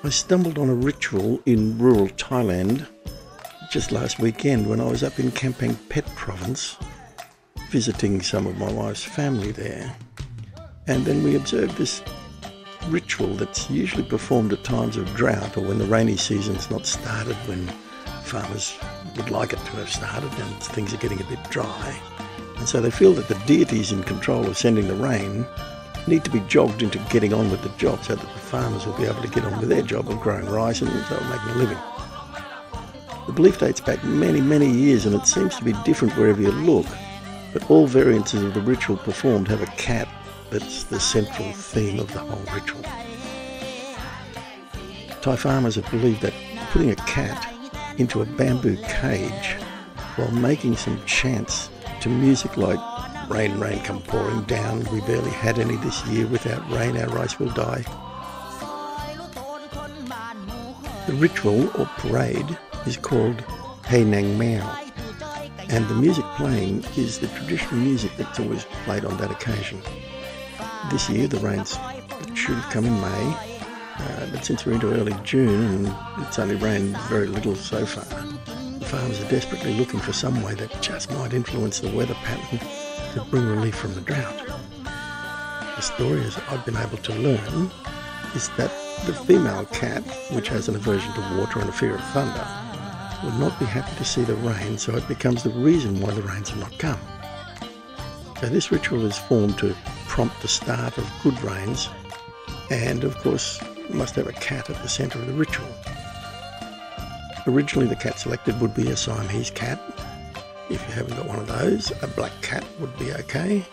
I stumbled on a ritual in rural Thailand just last weekend when I was up in Kampang Phet province visiting some of my wife's family there. And then we observed this ritual that's usually performed at times of drought or when the rainy season's not started, when farmers would like it to have started and things are getting a bit dry. And so they feel that the deities in control of sending the rain need to be jogged into getting on with the job so that the farmers will be able to get on with their job of growing rice and so making a living. The belief dates back many, many years, and it seems to be different wherever you look, but all variances of the ritual performed have a cat that's the central theme of the whole ritual. Thai farmers have believed that putting a cat into a bamboo cage while making some chants to music like "Rain, rain, come pouring down, we barely had any this year, without rain our rice will die." The ritual or parade is called Hae Nang Maew, and the music playing is the traditional music that's always played on that occasion. This year the rains should have come in May, but since we're into early June and it's only rained very little so far, the farmers are desperately looking for some way that just might influence the weather pattern to bring relief from the drought. The story, as I've been able to learn, is that the female cat, which has an aversion to water and a fear of thunder, will not be happy to see the rain, so it becomes the reason why the rains have not come. So this ritual is formed to prompt the start of good rains, and of course must have a cat at the centre of the ritual. Originally the cat selected would be a Siamese cat. If you haven't got one of those, a black cat would be okay.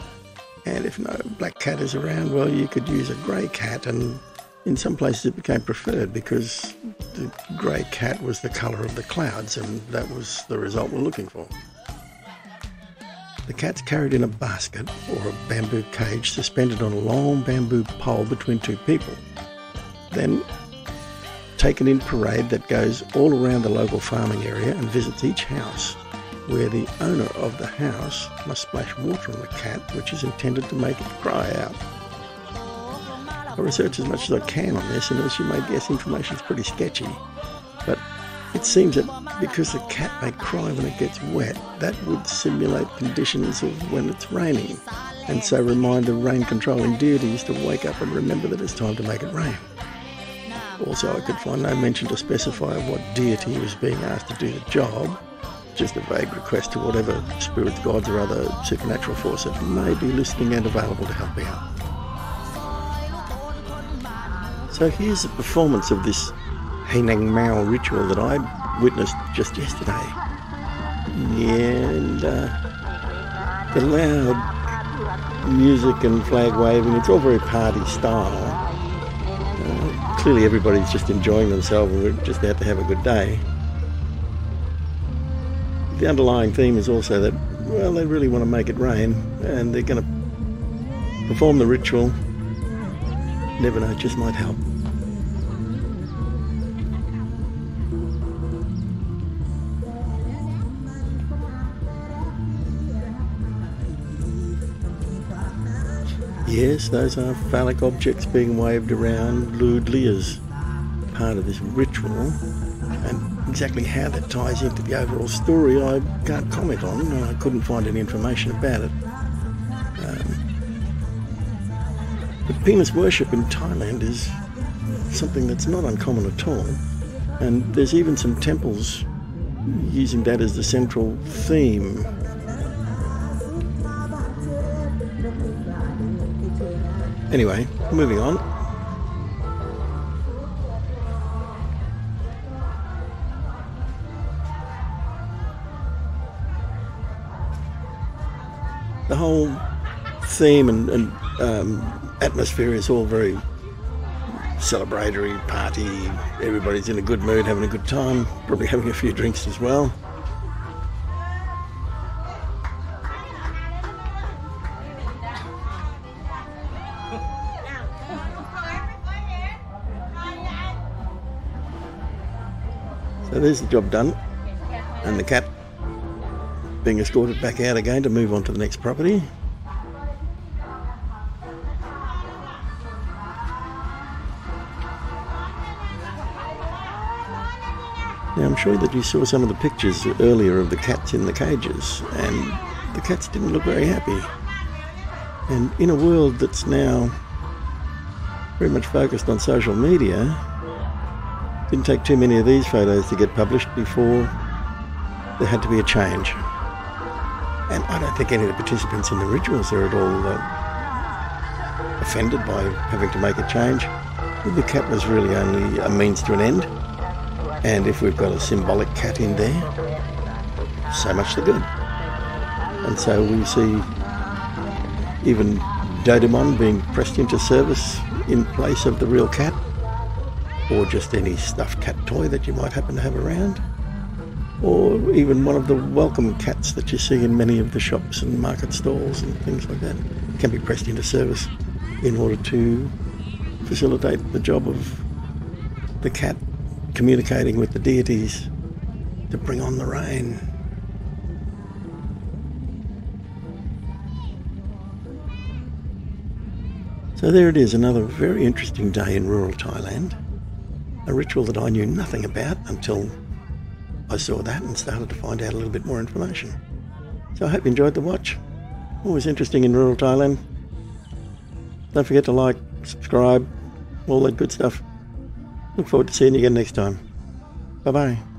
And if no black cat is around, well, you could use a grey cat, and in some places it became preferred because the grey cat was the colour of the clouds, and that was the result we're looking for. The cat's carried in a basket or a bamboo cage suspended on a long bamboo pole between two people. Then taken in parade that goes all around the local farming area and visits each house, where the owner of the house must splash water on the cat, which is intended to make it cry out. I researched as much as I can on this, and as you may guess, information is pretty sketchy. But it seems that because the cat may cry when it gets wet, that would simulate conditions of when it's raining, and so remind the rain controlling deities to wake up and remember that it's time to make it rain. Also, I could find no mention to specify what deity was being asked to do the job, just a vague request to whatever spirits, gods or other supernatural force that may be listening and available to help me out. So here's a performance of this Hae Nang Maew ritual that I witnessed just yesterday. And the loud music and flag waving, it's all very party style. Clearly everybody's just enjoying themselves and we're just out to have a good day. The underlying theme is also that, well, they really want to make it rain and they're going to perform the ritual. Never know, it just might help. Yes, those are phallic objects being waved around lewdly as part of this ritual, and exactly how that ties into the overall story I can't comment on. I couldn't find any information about it. But penis worship in Thailand is something that's not uncommon at all, and there's even some temples using that as the central theme. Anyway, moving on. The whole theme and atmosphere is all very celebratory, party, everybody's in a good mood, having a good time, probably having a few drinks as well. So there's the job done, and the cat being escorted back out again to move on to the next property. Now, I'm sure that you saw some of the pictures earlier of the cats in the cages, and the cats didn't look very happy. And in a world that's now very much focused on social media, it didn't take too many of these photos to get published before there had to be a change. And I don't think any of the participants in the rituals are at all offended by having to make a change. The cat was really only a means to an end. And if we've got a symbolic cat in there, so much the good. And so we see even Dodemon being pressed into service in place of the real cat, or just any stuffed cat toy that you might happen to have around, or even one of the welcome cats that you see in many of the shops and market stalls and things like that can be pressed into service in order to facilitate the job of the cat communicating with the deities to bring on the rain. So there it is, another very interesting day in rural Thailand. A ritual that I knew nothing about until I saw that and started to find out a little bit more information. So I hope you enjoyed the watch. Always interesting in rural Thailand. Don't forget to like, subscribe, all that good stuff. Look forward to seeing you again next time. Bye-bye.